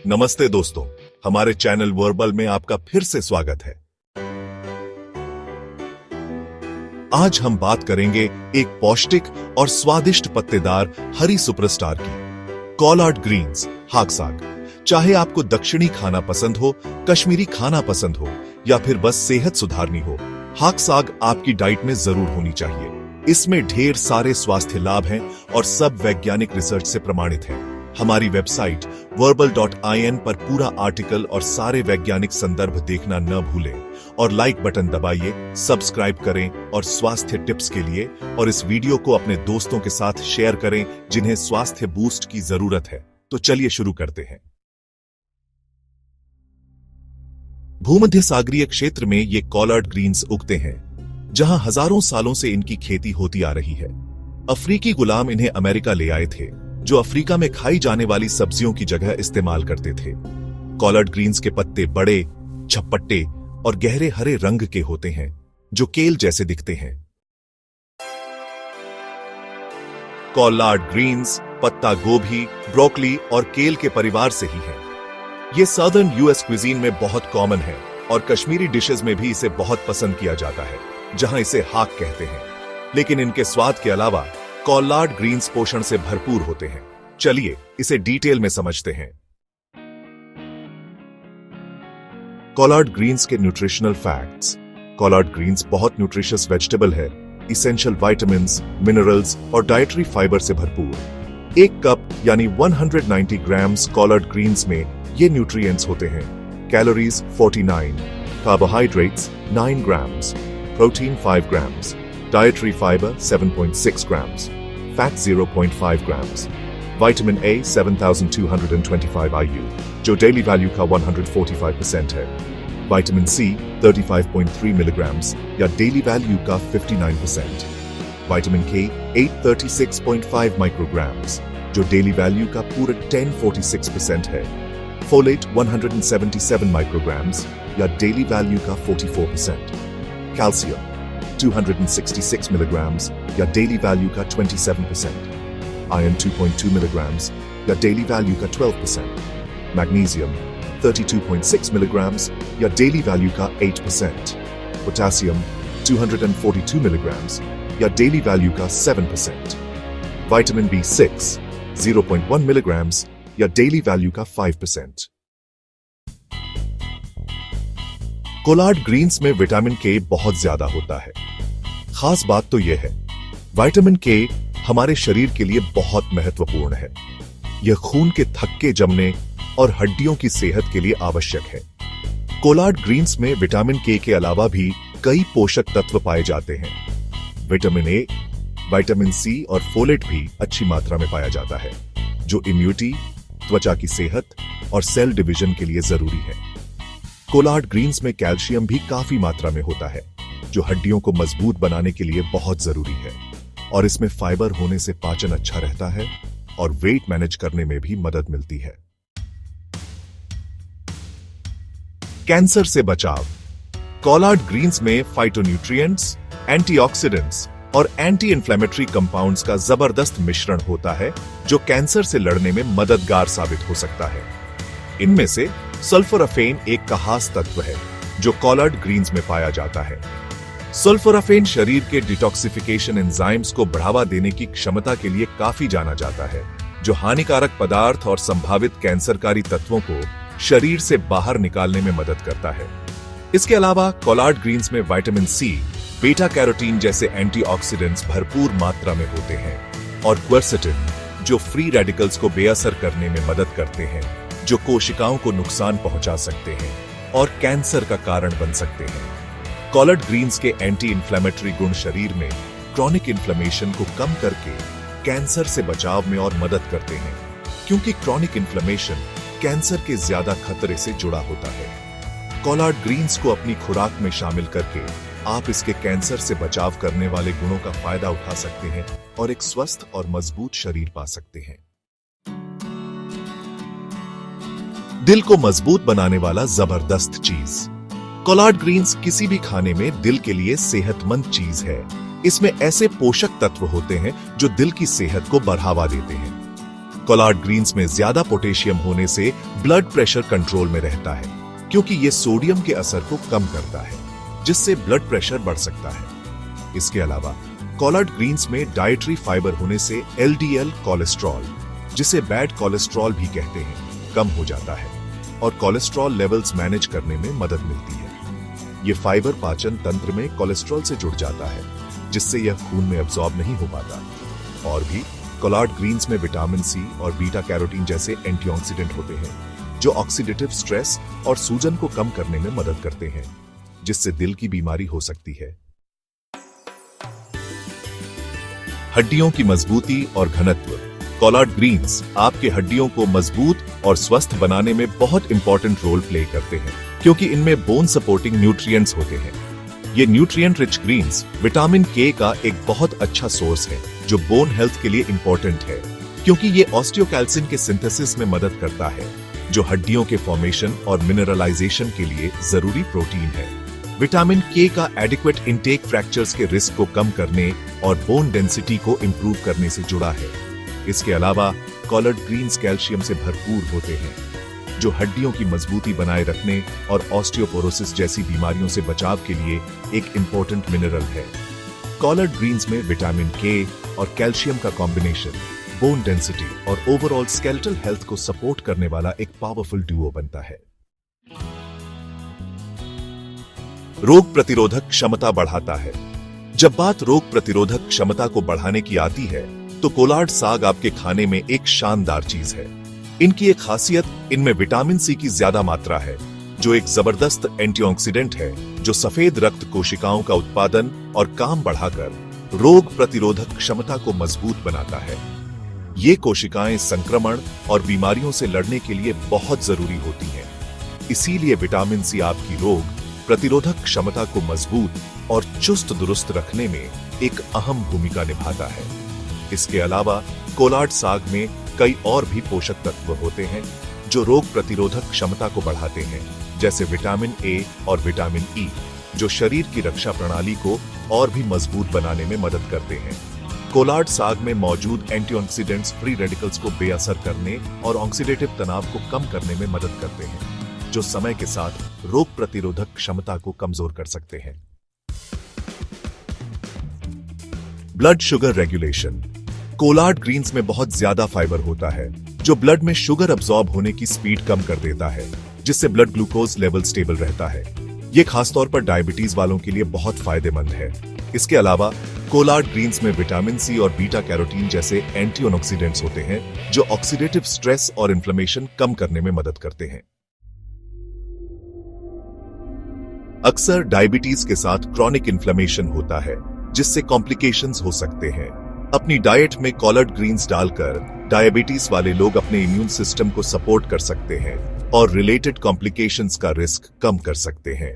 नमस्ते दोस्तों, हमारे चैनल वर्बल में आपका फिर से स्वागत है। आज हम बात करेंगे एक पौष्टिक और स्वादिष्ट पत्तेदार हरी सुपरस्टार की, कॉलार्ड ग्रीन्स, हाक साग। चाहे आपको दक्षिणी खाना पसंद हो, कश्मीरी खाना पसंद हो या फिर बस सेहत सुधारनी हो, हाक साग आपकी डाइट में जरूर होनी चाहिए। इसमें ढेर सारे स्वास्थ्य लाभ हैं और सब वैज्ञानिक रिसर्च से प्रमाणित हैं। हमारी वेबसाइट verbal.in पर पूरा आर्टिकल और सारे वैज्ञानिक संदर्भ देखना न भूलें और लाइक बटन दबाइए, सब्सक्राइब करें और स्वास्थ्य टिप्स के लिए और इस वीडियो को अपने दोस्तों के साथ शेयर करें जिन्हें स्वास्थ्य बूस्ट की जरूरत है। तो चलिए शुरू करते हैं। भूमध्य सागरीय क्षेत्र में ये कॉलार्ड ग्रीन्स उगते हैं, जहां हजारों सालों से इनकी खेती होती आ रही है। अफ्रीकी गुलाम इन्हें अमेरिका ले आए थे, जो अफ्रीका में खाई जाने वाली सब्जियों की जगह इस्तेमाल करते थे। कॉलार्ड ग्रीन्स के पत्ते बड़े, झपट्टे और गहरे हरे रंग के होते हैं, जो केल जैसे दिखते हैं। कॉलार्ड ग्रीन्स पत्ता गोभी, ब्रोकली और केल के परिवार से ही हैं। ये सदर्न यूएस क्विजीन में बहुत कॉमन है और कश्मीरी डिशेस में भी इसे बहुत पसंद किया जाता है, जहां इसे हाक कहते हैं। लेकिन इनके स्वाद के अलावा कॉलार्ड ग्रीन्स पोषण से भरपूर होते हैं। चलिए इसे डिटेल में समझते हैं। कॉलार्ड ग्रीन्स के न्यूट्रिशनल फैक्ट्स। कॉलार्ड ग्रीन्स बहुत न्यूट्रिशियस वेजिटेबल है, इसेंशियल विटामिन्स, मिनरल्स और डाइटरी फाइबर से भरपूर। एक कप यानी 190 ग्राम्स कॉलार्ड ग्रीन्स में ये न्यूट्रिएंट्स होते हैं। Calories 49, carbohydrates 9 grams, protein 5 grams, dietary fiber 7.6 grams, fat 0.5 grams, vitamin A 7225 IU, जो डेली वैल्यू का 145% है, vitamin C 35.3 मिलीग्राम्स या डेली वैल्यू का 59%, vitamin K 836.5 माइक्रोग्राम्स, जो डेली वैल्यू का पूरा 1046% है, folate 177 माइक्रोग्राम्स या डेली वैल्यू का 44%, कैल्शियम 266 milligrams या डेली वैल्यू का 27%, आयरन 2.2 milligrams या डेली वैल्यू का 12%, मैग्नीशियम 32.6 milligrams या डेली वैल्यू का 8%, पोटेशियम 242 milligrams या डेली वैल्यू का 7%, विटामिन B6 0.1 milligrams या डेली वैल्यू का 5%। कॉलार्ड ग्रीन्स में विटामिन के बहुत ज्यादा होता है। खास बात तो यह है, विटामिन के हमारे शरीर के लिए बहुत महत्वपूर्ण है। यह खून के थक्के जमने और हड्डियों की सेहत के लिए आवश्यक है। कॉलार्ड ग्रीन्स में विटामिन के अलावा भी कई पोषक तत्व पाए जाते हैं। विटामिन ए, विटामिन सी और फोलेट भी अच्छी मात्रा में पाया जाता है, जो इम्यूनिटी, त्वचा की सेहत और सेल डिवीजन के लिए जरूरी है। कॉलार्ड ग्रीन्स में कैल्शियम भी काफी मात्रा में होता है, जो हड्डियों को मजबूत बनाने के लिए बहुत जरूरी है। और इसमें फाइबर होने से पाचन अच्छा रहता है और वेट मैनेज करने में भी मदद मिलती है। कैंसर से बचाव। कॉलार्ड ग्रीन्स में फाइटोन्यूट्रिएंट्स, एंटीऑक्सीडेंट्स और एंटी इंफ्लेमेटरी कंपाउंड्स का जबरदस्त मिश्रण होता है, जो कैंसर से लड़ने में मददगार साबित हो सकता है। इनमें से सल्फोराफेन एक खास तत्व है, जो कॉलार्ड ग्रीन्स में पाया जाता है। सल्फोराफेन शरीर के डिटॉक्सिफिकेशन एंजाइम्स को बढ़ावा देने की क्षमता के लिए काफी जाना जाता है, जो हानिकारक पदार्थ और संभावित कैंसरकारी तत्वों को शरीर से बाहर निकालने में मदद करता है। इसके अलावा कॉलार्ड ग्रीन्स में विटामिन सी, बीटा कैरोटीन जैसे एंटीऑक्सीडेंट्स भरपूर मात्रा में होते हैं और क्वेरसेटिन, जो फ्री रेडिकल्स को बेअसर करने में मदद करते हैं, जो कोशिकाओं को नुकसान पहुंचा सकते हैं और कैंसर का कारण बन सकते हैं। कॉलार्ड ग्रीन्स के एंटी इंफ्लेमेटरी गुण शरीर में क्रॉनिक इन्फ्लेमेशन को कम करके कैंसर से बचाव में और मदद करते हैं, क्योंकि क्रॉनिक इन्फ्लेमेशन कैंसर के ज्यादा खतरे से जुड़ा होता है। कॉलार्ड ग्रीन्स को अपनी खुराक में शामिल करके आप इसके कैंसर से बचाव करने वाले गुणों का फायदा उठा सकते हैं और एक स्वस्थ और मजबूत शरीर पा सकते हैं। दिल को मजबूत बनाने वाला जबरदस्त चीज। कॉलार्ड ग्रीन्स किसी भी खाने में दिल के लिए सेहतमंद चीज है। इसमें ऐसे पोषक तत्व होते हैं जो दिल की सेहत को बढ़ावा देते हैं। कोलार्ड ग्रीन्स में ज्यादा पोटेशियम होने से ब्लड प्रेशर कंट्रोल में रहता है, क्योंकि ये सोडियम के असर को कम करता है, जिससे ब्लड प्रेशर बढ़ सकता है। इसके अलावा कोलार्ड ग्रीन्स में डाइटरी फाइबर होने से एलडीएल कोलेस्ट्रॉल, जिसे बैड कोलेस्ट्रॉल भी कहते हैं, कम हो जाता है और कोलेस्ट्रॉल लेवल्स मैनेज करने में मदद मिलती है। ये फाइबर पाचन तंत्र में कोलेस्ट्रॉल से जुड़ जाता है, जिससे यह खून में अब्सॉर्ब नहीं हो पाता। और भी कोलार्ड ग्रीन्स में विटामिन सी और बीटा कैरोटीन जैसे एंटीऑक्सीडेंट होते हैं, जो ऑक्सीडेटिव स्ट्रेस और सूजन को कम करने में मदद करते हैं, जिससे दिल की बीमारी हो सकती है। हड्डियों की मजबूती और घनत्व। कोलार्ड ग्रीन्स आपके हड्डियों को मजबूत और स्वस्थ बनाने में बहुत इंपॉर्टेंट रोल प्ले करते हैं, क्योंकि इनमें बोन सपोर्टिंग न्यूट्रिएंट्स होते हैं। ये न्यूट्रिएंट रिच ग्रीन्स विटामिन के का एक बहुत अच्छा सोर्स है, जो बोन हेल्थ के लिए इंपॉर्टेंट है, क्योंकि ये ऑस्टियोकैल्सिन के सिंथेसिस में मदद करता है, जो हड्डियों के फॉर्मेशन और मिनरलाइजेशन के लिए जरूरी प्रोटीन है। विटामिन के का एडिक्वेट इंटेक फ्रैक्चर्स के रिस्क को कम करने और बोन डेंसिटी को इंप्रूव करने से जुड़ा है। इसके अलावा कोलार्ड ग्रीन्स कैल्शियम से भरपूर होते हैं, जो हड्डियों की मजबूती बनाए रखने और ऑस्टियोपोरोसिस जैसी बीमारियों से बचाव के लिए एक इंपॉर्टेंट मिनरल है। कोलार्ड ग्रीन्स में विटामिन के और कैल्शियम का कॉम्बिनेशन बोन डेंसिटी और ओवरऑल स्केलेटल हेल्थ को सपोर्ट करने वाला एक पावरफुल डुओ बनता है। रोग प्रतिरोधक क्षमता बढ़ाता है। जब बात रोग प्रतिरोधक क्षमता को बढ़ाने की आती है, तो कोलार्ड साग आपके खाने में एक शानदार चीज है। इनकी एक खासियत, इनमें विटामिन सी की ज्यादा मात्रा है, जो एक जबरदस्त एंटीऑक्सीडेंट है, जो सफेद रक्त कोशिकाओं का उत्पादन और काम बढ़ाकर रोग प्रतिरोधक क्षमता को मजबूत बनाता है। ये कोशिकाएं संक्रमण और बीमारियों से लड़ने के लिए बहुत जरूरी होती हैं। इसीलिए विटामिन सी आपकी रोग प्रतिरोधक क्षमता को मजबूत और चुस्त दुरुस्त रखने में एक अहम भूमिका निभाता है। इसके अलावा कोलार्ड साग में कई और भी पोषक तत्व होते हैं, जो रोग प्रतिरोधक क्षमता को बढ़ाते हैं, जैसे विटामिन ए और विटामिन ई, जो शरीर की रक्षा प्रणाली को और भी मजबूत बनाने में मदद करते हैं। कोलार्ड साग में मौजूद एंटीऑक्सीडेंट्स फ्री रेडिकल्स को बेअसर करने और ऑक्सीडेटिव तनाव को कम करने में मदद करते हैं, जो समय के साथ रोग प्रतिरोधक क्षमता को कमजोर कर सकते हैं। Blood sugar regulation. Collard greens में बहुत ज्यादा फाइबर होता है, जो ब्लड में शुगर अब्सॉर्ब होने की स्पीड कम कर देता है, जिससे ब्लड ग्लूकोज लेवल स्टेबल रहता है। ये खासतौर पर डायबिटीज वालों के लिए बहुत फायदेमंद है। इसके अलावा कोलार्ड ग्रीन्स में विटामिन सी और बीटा कैरोटीन जैसे एंटीऑक्सीडेंट्स होते हैं, जो ऑक्सीडेटिव स्ट्रेस और इन्फ्लेमेशन कम करने में मदद करते हैं। अक्सर डायबिटीज के साथ क्रॉनिक इन्फ्लेमेशन होता है, जिससे कॉम्प्लिकेशंस हो सकते हैं। अपनी डाइट में कोलार्ड ग्रीन्स डालकर डायबिटीज वाले लोग अपने इम्यून सिस्टम को सपोर्ट कर सकते हैं और रिलेटेड कॉम्प्लिकेशंस का रिस्क कम कर सकते हैं।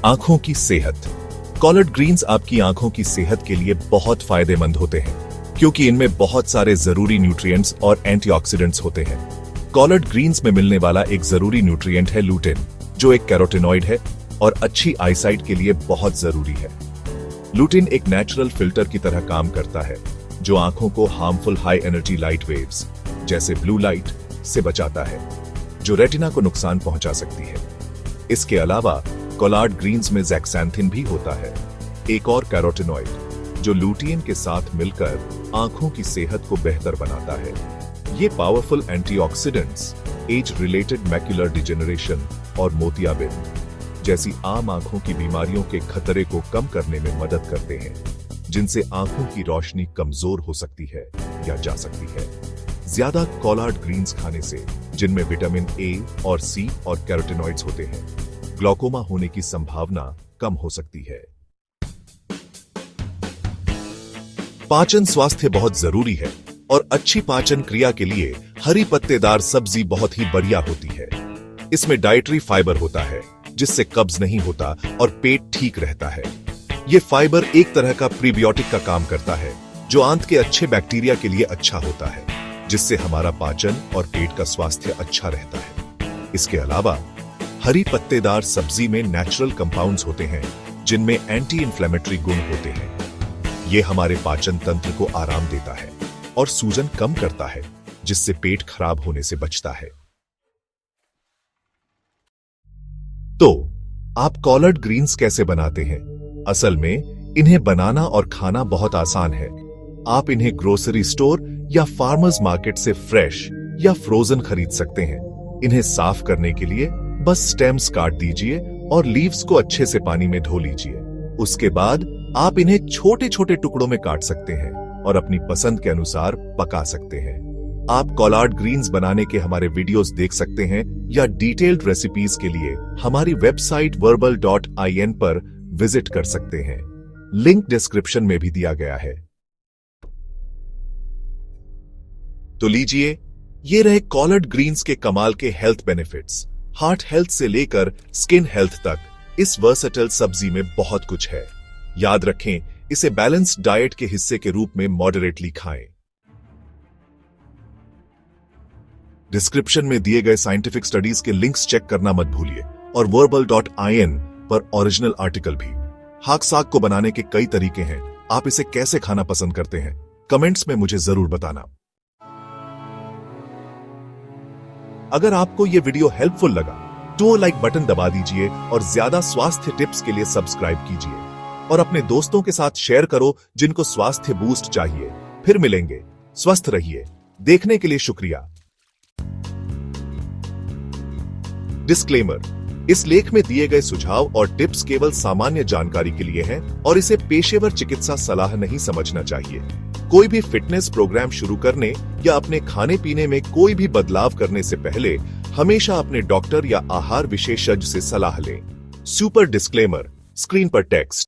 आंखों की सेहत। कोलार्ड ग्रीन्स आपकी आंखों की सेहत के लिए बहुत फायदेमंद होते हैं, क्योंकि इनमें बहुत सारे जरूरी न्यूट्रिएंट्स और एंटीऑक्सीडेंट्स होते हैं। कोलार्ड ग्रीन्स में मिलने वाला एक जरूरी न्यूट्रिएंट है लूटिन, जो एक कैरोटेनॉइड है और अच्छी आईसाइट के लिए बहुत जरूरी है। लूटिन एक नेचुरल फिल्टर की तरह काम करता है, जो आंखों को harmful high energy light waves जैसे ब्लू लाइट से बचाता है, जो रेटिना को नुकसान पहुंचा सकती है। इसके अलावा कोलार्ड ग्रीन्स में ज़ैक्सैंथिन भी होता है, एक और कैरोटेनॉइड, जो लूटियन के साथ मिलकर आंखों की सेहत को बेहतर बनाता है। ये powerful antioxidants age related macular degeneration और मोतियाबिंद जैसी आम आंखों की बीमारियों के खतरे को कम करने में मदद करते हैं, जिनसे आंखों की रोशनी कमजोर हो सकती है या जा सकती है। ज्यादा कोलार्ड ग्रीन्स खाने से, जिनमें विटामिन ए और सी और कैरोटेनॉइड्स होते हैं, ग्लूकोमा होने की संभावना कम हो सकती है। पाचन स्वास्थ्य बहुत जरूरी है और अच्छी पाचन क्रिया के लिए हरी पत्तेदार सब्जी बहुत ही बढ़िया होती है। इसमें डाइटरी फाइबर होता है, जिससे कब्ज नहीं होता और पेट ठीक रहता है। यह फाइबर एक तरह का प्रीबियोटिक का काम करता है, जो आंत के अच्छे बैक्टीरिया के लिए अच्छा होता है, जिससे हमारा पाचन और पेट का स्वास्थ्य अच्छा रहता है। इसके अलावा हरी पत्तेदार सब्जी में नेचुरल कंपाउंड्स होते हैं, जिनमें एंटी इंफ्लेमेटरी गुण होते हैं। ये हमारे पाचन तंत्र को आराम देता है और सूजन कम करता है, जिससे पेट खराब होने से बचता है। तो आप कॉलर्ड ग्रीन्स कैसे बनाते हैं? असल में इन्हें बनाना और खाना बहुत आसान है। आप इन्हें ग्रोसरी स्टोर या फार्मर्स मार्केट से फ्रेश या फ्रोजन खरीद सकते हैं। इन्हें साफ करने के लिए बस स्टेम्स काट दीजिए और लीव्स को अच्छे से पानी में धो लीजिए। उसके बाद आप इन्हें छोटे छोटे टुकड़ों में काट सकते हैं और अपनी पसंद के अनुसार पका सकते हैं। आप कॉलर्ड ग्रीन्स बनाने के हमारे वीडियोस देख सकते हैं या डिटेल्ड रेसिपीज के लिए हमारी वेबसाइट verbal.in पर विजिट कर सकते हैं। लिंक डिस्क्रिप्शन में भी दिया गया है। तो लीजिए, ये रहे कॉलर्ड ग्रीन्स के कमाल के हेल्थ बेनिफिट्स। हार्ट हेल्थ से लेकर स्किन हेल्थ तक इस वर्सेटाइल सब्जी में बहुत कुछ है। याद रखें, इसे बैलेंस्ड डाइट के हिस्से के रूप में मॉडरेटली खाएं। डिस्क्रिप्शन में दिए गए साइंटिफिक स्टडीज के लिंक्स चेक करना मत भूलिए और verbal.in पर ओरिजिनल आर्टिकल भी। हाक साग को बनाने के कई तरीके हैं। आप इसे कैसे खाना पसंद करते हैं, कमेंट्स में मुझे जरूर बताना। अगर आपको यह वीडियो हेल्पफुल लगा तो लाइक बटन दबा दीजिए और ज्यादा स्वास्थ्य टिप्स के लिए सब्सक्राइब कीजिए और अपने दोस्तों के साथ शेयर करो जिनको स्वास्थ्य बूस्ट चाहिए। फिर मिलेंगे। स्वस्थ रहिए। देखने के लिए शुक्रिया। डिस्क्लेमर: इस लेख में दिए गए सुझाव और टिप्स केवल सामान्य जानकारी के लिए हैं और इसे पेशेवर चिकित्सा सलाह नहीं समझना चाहिए। कोई भी फिटनेस प्रोग्राम शुरू करने या अपने खाने पीने में कोई भी बदलाव करने से पहले हमेशा अपने डॉक्टर या आहार विशेषज्ञ से सलाह लें। सुपर डिस्क्लेमर स्क्रीन पर टेक्स्ट।